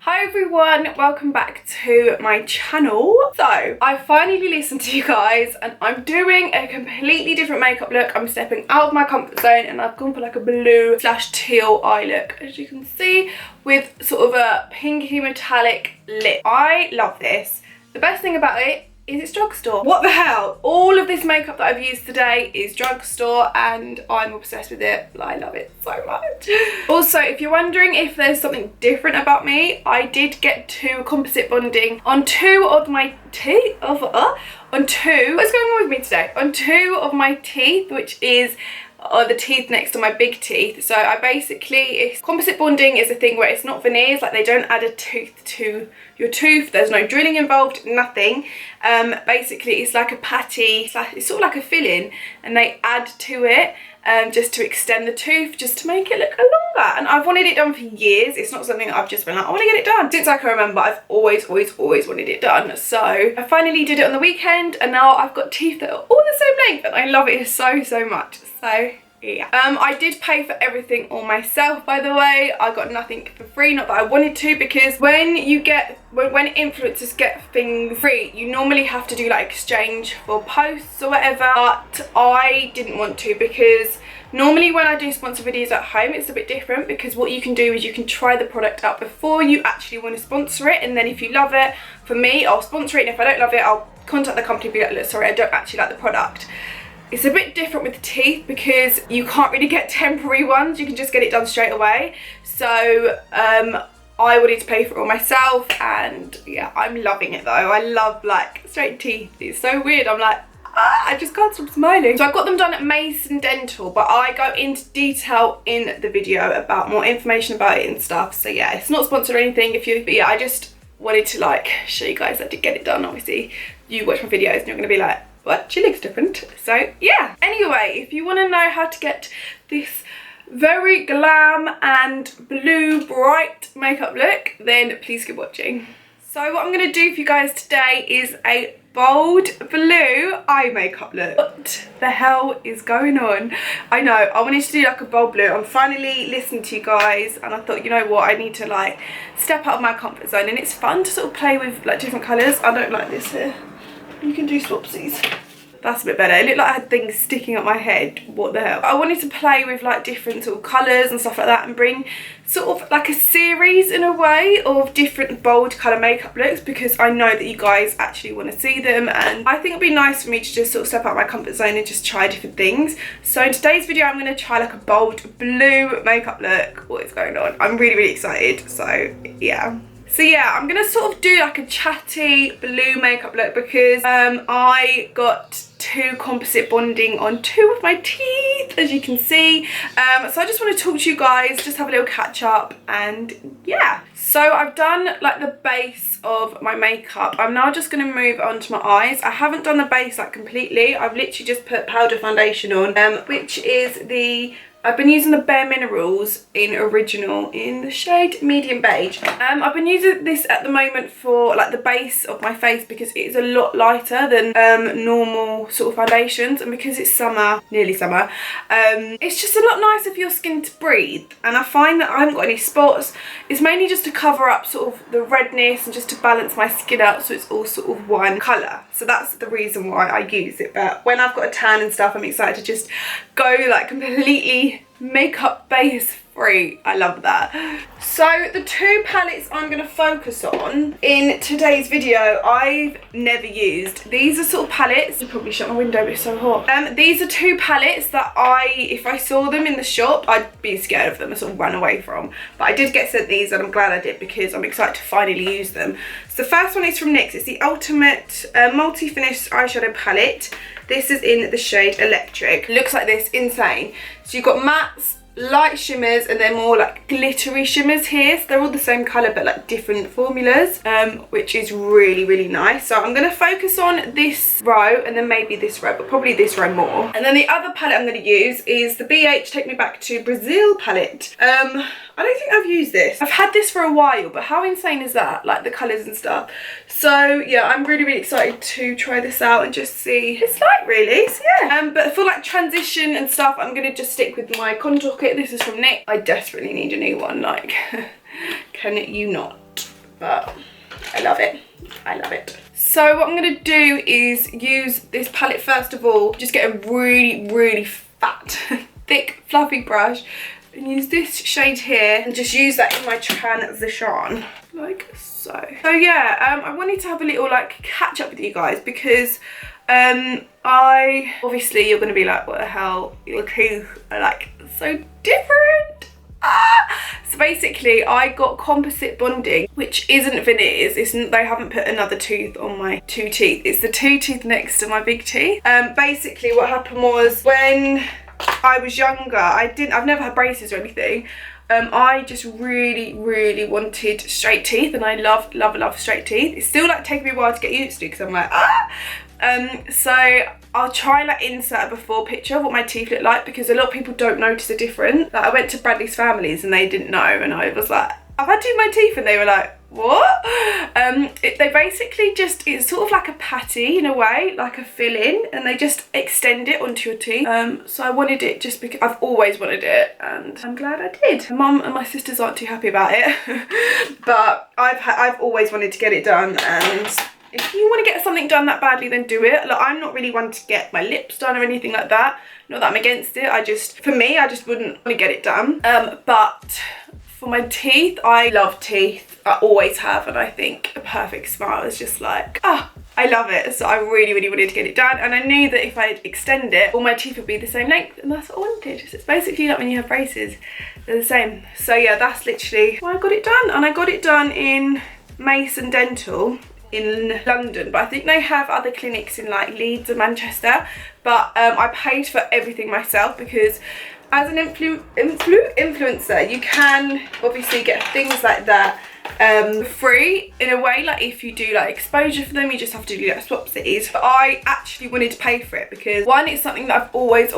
Hi everyone, welcome back to my channel. So I finally listened to you guys and I'm doing a completely different makeup look. I'm stepping out of my comfort zone and I've gone for like a blue / teal eye look, as you can see, with sort of a pinky metallic lip. I love this. The best thing about it is it's Drugstore. What the hell? All of this makeup that I've used today is Drugstore and I'm obsessed with it. I love it so much. Also, if you're wondering if there's something different about me, I did get to composite bonding on two of my teeth. What's going on with me today? On two of my teeth, which is the teeth next to my big teeth. So composite bonding is a thing where it's not veneers, like they don't add a tooth to your tooth, there's no drilling involved, nothing. Basically it's like a patty, it's sort of like a filling, and they add to it just to extend the tooth, just to make it look longer. And I've wanted it done for years. It's not something that I've just been like, I want to get it done. Since I can remember, I've always wanted it done. So I finally did it on the weekend and now I've got teeth that are all the same length and I love it so much. So yeah. I did pay for everything all myself, by the way. I got nothing for free, not that I wanted to, because when influencers get things free, you normally have to do like exchange for posts or whatever, but I didn't want to, because normally when I do sponsor videos at home, it's a bit different, because what you can do is you can try the product out before you actually want to sponsor it, and then if you love it, for me, I'll sponsor it, and if I don't love it, I'll contact the company and be like, look, sorry, I don't actually like the product. It's a bit different with the teeth because you can't really get temporary ones, you can just get it done straight away. So I wanted to pay for it all myself, and yeah, I'm loving it though. I love like straight teeth. It's so weird. I'm like, I just can't stop smiling. So I got them done at Masion Dental, but I go into detail in the video about more information about it and stuff. So yeah, it's not sponsored or anything. But yeah, I just wanted to like show you guys I did get it done. Obviously, you watch my videos and you're gonna be like, what? She looks different. So yeah. Anyway, if you want to know how to get this very glam and blue bright makeup look, then please keep watching. So what I'm going to do for you guys today is a bold blue eye makeup look. What the hell is going on? I know, I wanted to do like a bold blue. I'm finally listening to you guys and I thought, you know what, I need to like step out of my comfort zone, and it's fun to sort of play with like different colours. I don't like this here. You can do swapsies. That's a bit better. It looked like I had things sticking up my head. What the hell? I wanted to play with like different sort of colours and stuff like that, and bring sort of like a series in a way of different bold colour makeup looks, because I know that you guys actually want to see them, and I think it'd be nice for me to just sort of step out of my comfort zone and just try different things. So in today's video I'm going to try like a bold blue makeup look. What is going on? I'm really excited. So yeah. So yeah, I'm going to sort of do like a chatty blue makeup look because I got two composite bonding on two of my teeth, as you can see. So I just want to talk to you guys, just have a little catch up, and yeah. So I've done like the base of my makeup. I'm now just going to move on to my eyes. I haven't done the base like completely. I've literally just put powder foundation on, which is I've been using the Bare Minerals in Original in the shade Medium Beige. I've been using this at the moment for like the base of my face because it is a lot lighter than normal sort of foundations, and because it's summer, nearly summer, it's just a lot nicer for your skin to breathe. And I find that I haven't got any spots. It's mainly just to cover up sort of the redness and just to balance my skin out so it's all sort of one colour. So that's the reason why I use it. But when I've got a tan and stuff, I'm excited to just go like completely makeup base free. I love that. So the two palettes I'm going to focus on in today's video I've never used. These are sort of palettes, I'll probably shut my window, but it's so hot. These are two palettes that if I saw them in the shop, I'd be scared of them and sort of run away from. But I did get sent these and I'm glad I did, because I'm excited to finally use them. So the first one is from NYX. It's the Ultimate Multi-Finish Eyeshadow Palette. This is in the shade Electric. Looks like this, insane. So you've got mattes, light shimmers, and then more like glittery shimmers here. So they're all the same colour but like different formulas, which is really nice. So I'm going to focus on this row and then maybe this row, but probably this row more. And then the other palette I'm going to use is the BH Take Me Back to Brazil palette. I don't think I've used this. I've had this for a while, but how insane is that? Like the colours and stuff. So yeah, I'm really excited to try this out and just see what it's like, really. So yeah. But for like transition and stuff, I'm going to just stick with my contour kit. This is from NYX. I desperately need a new one, like, can you not? but I love it. I love it. So what I'm going to do is use this palette first of all. Just get a really fat, thick, fluffy brush and use this shade here and just use that in my transition like so. So yeah, I wanted to have a little like catch up with you guys because obviously you're going to be like, what the hell, your teeth are like so different. So basically I got composite bonding, which isn't veneers. They haven't put another tooth on my 2 teeth. It's the 2 teeth next to my big teeth. Basically what happened was when I was younger, I've never had braces or anything. I just really wanted straight teeth, and I love straight teeth. It's still like taking me a while to get used to because I'm like so I'll try like insert a before picture of what my teeth look like because a lot of people don't notice a difference. Like I went to Bradley's family's and they didn't know, and I was like, I've had to do my teeth, and they were like, what? They basically just, it's sort of like a patty in a way, like a fill-in, and they just extend it onto your teeth. So I wanted it just because I've always wanted it, and I'm glad I did. My mum and my sisters aren't too happy about it, but I've always wanted to get it done, and if you want to get something done that badly, then do it. Like, I'm not really one to get my lips done or anything like that. Not that I'm against it. For me, I just wouldn't want to get it done. But for my teeth, I love teeth. I always have, and I think a perfect smile is just like, I love it. So I really wanted to get it done, and I knew that if I extend it, all my teeth would be the same length, and that's what I wanted. So it's basically like when you have braces, they're the same. So yeah, that's literally why I got it done, and I got it done in Masion Dental in London, but I think they have other clinics in like Leeds and Manchester, but I paid for everything myself because as an influencer you can obviously get things like that free in a way. Like if you do like exposure for them, you just have to do like swapsies, but I actually wanted to pay for it because 1, it's something that I've always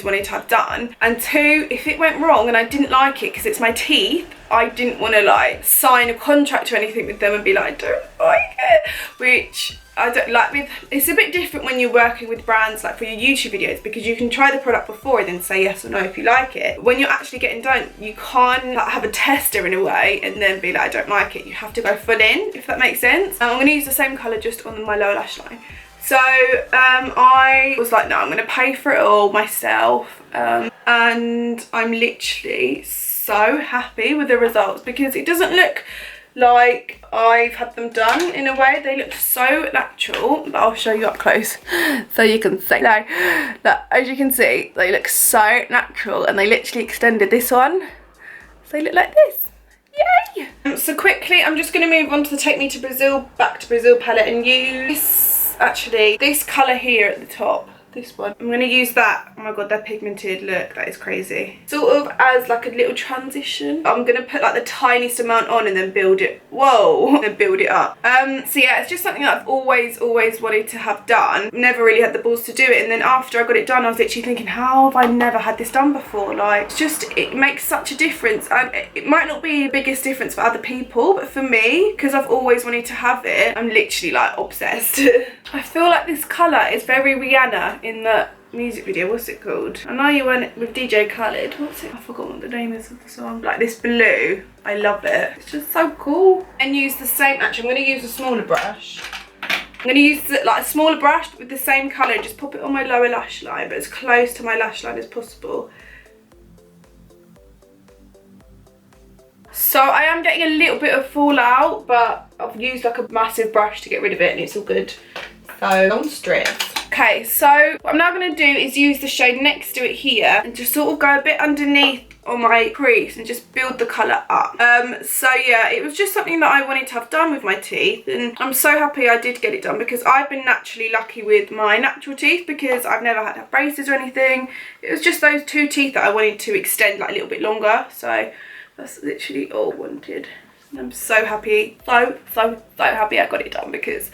wanted to have done, and 2, if it went wrong and I didn't like it because it's my teeth, I didn't want to like sign a contract or anything with them and be like, I don't like it, which I don't like. It's a bit different when you're working with brands like for your YouTube videos, because you can try the product before and then say yes or no if you like it. When you're actually getting done, you can't like have a tester in a way and then be like, I don't like it. You have to go full in, if that makes sense. I'm going to use the same colour just on my lower lash line. So I was like, no, I'm going to pay for it all myself, and I'm literally so happy with the results because it doesn't look like I've had them done in a way. They look so natural, but I'll show you up close so you can see. Now, look, as you can see, they look so natural, and they literally extended this one so they look like this. Yay! So quickly, I'm just going to move on to the Take Me to Brazil, Back to Brazil palette and use actually this colour here at the top. This one. I'm going to use that. Oh my god, they're pigmented. Look, that is crazy. Sort of as like a little transition. I'm going to put like the tiniest amount on and then build it. Whoa. Then build it up. So yeah, it's just something that I've always wanted to have done. Never really had the balls to do it. And then after I got it done, I was literally thinking, how have I never had this done before? Like, it's just, it makes such a difference. And it might not be the biggest difference for other people, but for me, because I've always wanted to have it, I'm literally like obsessed. I feel like this colour is very Rihanna in the music video. What's it called? I know you went with DJ Khaled. What's it? I forgot what the name is of the song. Like this blue. I love it. It's just so cool. And use the same, actually I'm going to use a smaller brush. I'm going to use like a smaller brush with the same colour and just pop it on my lower lash line, but as close to my lash line as possible. So I am getting a little bit of fallout, but I've used like a massive brush to get rid of it and it's all good. So don't stress. Okay, so what I'm now going to do is use the shade next to it here and just sort of go a bit underneath on my crease and just build the colour up. So yeah, it was just something that I wanted to have done with my teeth, and I'm so happy I did get it done because I've been naturally lucky with my natural teeth because I've never had to have braces or anything. It was just those 2 teeth that I wanted to extend like a little bit longer, so that's literally all I wanted. And I'm so happy, so happy I got it done because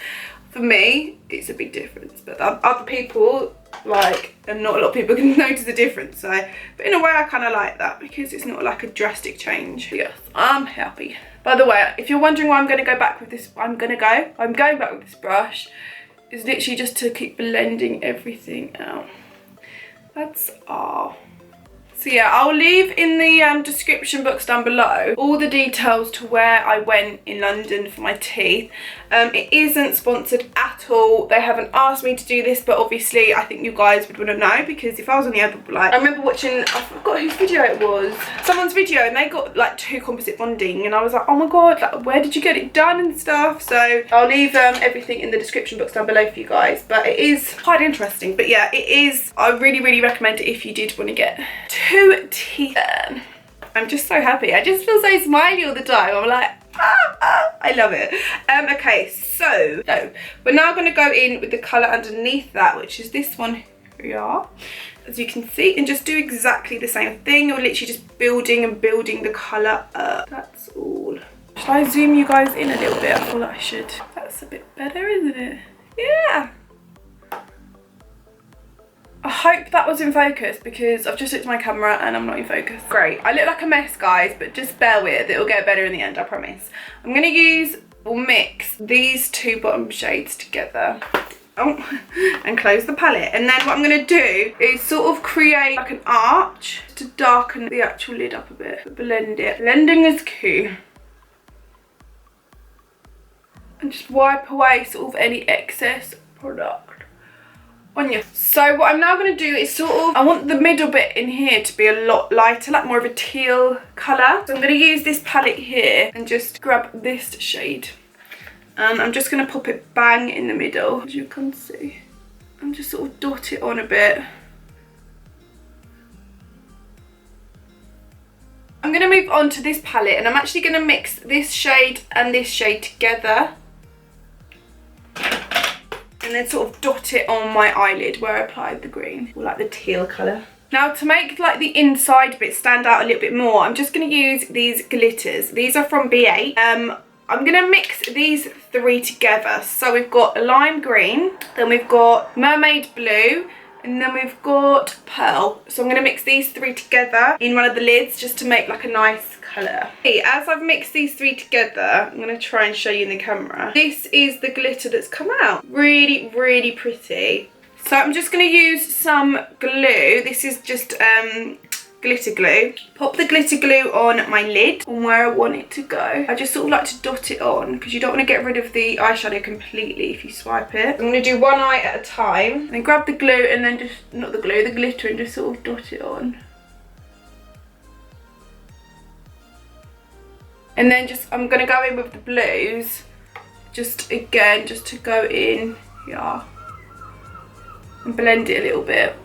for me, it's a big difference, but other people, like, and not a lot of people can notice the difference. So, but in a way, I kind of like that because it's not like a drastic change. Yes, I'm happy. By the way, if you're wondering why I'm going to go back with this, I'm going back with this brush. It's literally just to keep blending everything out. That's all. So So yeah, I'll leave in the description box down below all the details to where I went in London for my teeth. It isn't sponsored at all. They haven't asked me to do this, but obviously I think you guys would want to know, because if I was on the other, like, I remember watching, I forgot whose video it was, someone's video, and they got like 2 composite bonding, and I was like, oh my god, like, where did you get it done and stuff? So I'll leave everything in the description box down below for you guys, but it is quite interesting. But yeah, it is, I really recommend it if you did want to get 2 teeth done. I'm just so happy. I just feel so smiley all the time. I'm like, I love it. Okay, so we're now going to go in with the colour underneath that, which is this one here, as you can see, and just do exactly the same thing. We're literally just building and building the colour up. That's all. Should I zoom you guys in a little bit? I feel like I should. That's a bit better, isn't it? Yeah. I hope that was in focus, because I've just looked at my camera and I'm not in focus. Great. I look like a mess, guys, but just bear with. It'll get better in the end, I promise. I'm going to use or mix these 2 bottom shades together. Oh, and close the palette. And then what I'm going to do is sort of create like an arch to darken the actual lid up a bit. Blend it. Blending is key. And just wipe away sort of any excess product on you. So what I'm now going to do is sort of, I want the middle bit in here to be a lot lighter, like more of a teal colour. So I'm going to use this palette here and just grab this shade. And I'm just going to pop it bang in the middle, as you can see. And just sort of dot it on a bit. I'm going to move on to this palette, and I'm actually going to mix this shade and this shade together. And then sort of dot it on my eyelid where I applied the green, or like the teal colour. Now, to make like the inside bit stand out a little bit more, I'm just going to use these glitters. These are from B8. I'm going to mix these 3 together. So we've got lime green, then we've got mermaid blue, and then we've got pearl. So I'm going to mix these 3 together in one of the lids just to make like a nice colour. Okay, as I've mixed these 3 together, I'm going to try and show you in the camera. This is the glitter that's come out. Really pretty. So I'm just going to use some glue. This is just glitter glue. Pop the glitter glue on my lid, on where I want it to go. I just sort of like to dot it on, because you don't want to get rid of the eyeshadow completely if you swipe it. I'm going to do one eye at a time. Then grab the glue and then just, not the glue, the glitter, and just sort of dot it on. And then just, I'm going to go in with the blues, just again, just to go in here and blend it a little bit.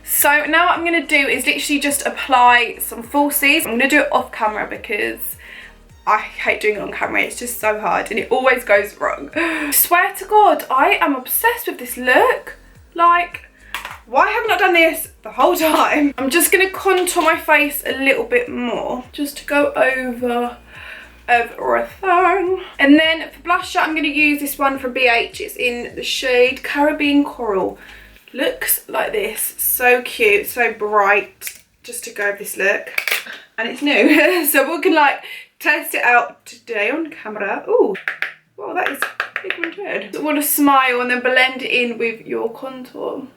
So now what I'm going to do is literally just apply some falsies. I'm going to do it off camera because I hate doing it on camera. It's just so hard and it always goes wrong. I swear to God, I am obsessed with this look. Like, why haven't I done this the whole time? I'm just going to contour my face a little bit more, just to go over everything. And then for blusher, I'm going to use this one from BH. It's in the shade Caribbean Coral. Looks like this. So cute, so bright, just to go with this look. And it's new, so we can like test it out today on camera. Ooh, well, that is pigmented. So I want to smile and then blend it in with your contour.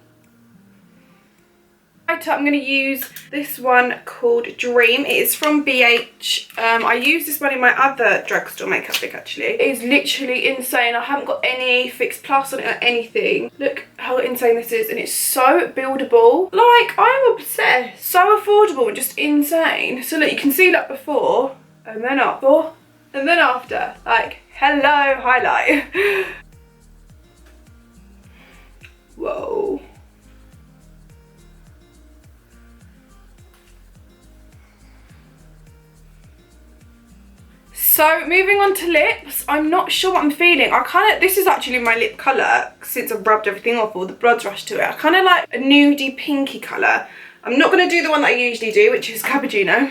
I'm going to use this one called Dream. It is from BH. I used this one in my other drugstore makeup look actually. It is literally insane. I haven't got any fixed plus on it or anything. Look how insane this is, and it's so buildable. Like, I'm obsessed. So affordable and just insane. So look, you can see like before and then after and then after. Like, hello highlight. Whoa. So moving on to lips, I'm not sure what I'm feeling. This is actually my lip colour since I've rubbed everything off, all the blood's rushed to it. I kind of like a nudie pinky colour. I'm not going to do the one that I usually do, which is Cappuccino,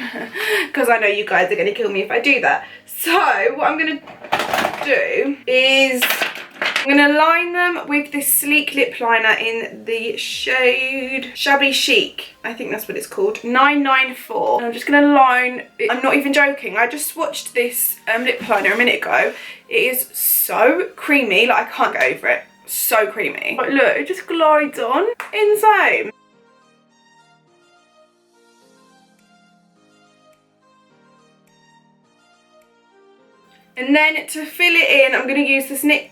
because I know you guys are going to kill me if I do that. So what I'm going to do is I'm going to line them with this sleek lip liner in the shade Shabby Chic. I think that's what it's called, 994. And I'm just going to line, I'm not even joking, I just swatched this lip liner a minute ago. It is so creamy, like I can't get over it. So creamy. But look, it just glides on. Insane. And then to fill it in, I'm going to use this NYX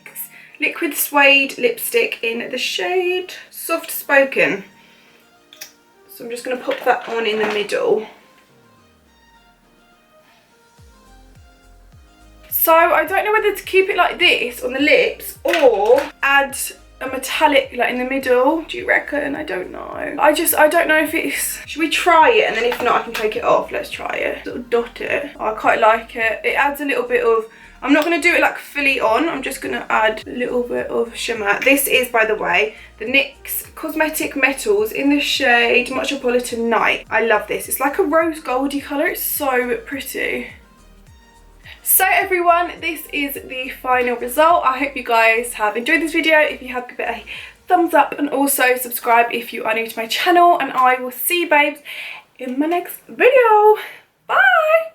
Liquid Suede lipstick in the shade Soft Spoken. So I'm just going to pop that on in the middle. So I don't know whether to keep it like this on the lips or add a metallic like in the middle. Do you reckon? I don't know. I don't know if it's... Should we try it? And then if not, I can take it off. Let's try it. Sort of dot it. Oh, I quite like it. It adds a little bit of... I'm not going to do it like fully on. I'm just going to add a little bit of shimmer. This is, by the way, the NYX Cosmetic Metals in the shade Metropolitan Night. I love this. It's like a rose goldy colour. It's so pretty. So everyone, this is the final result. I hope you guys have enjoyed this video. If you have, give it a thumbs up and also subscribe if you are new to my channel. And I will see you babes in my next video. Bye!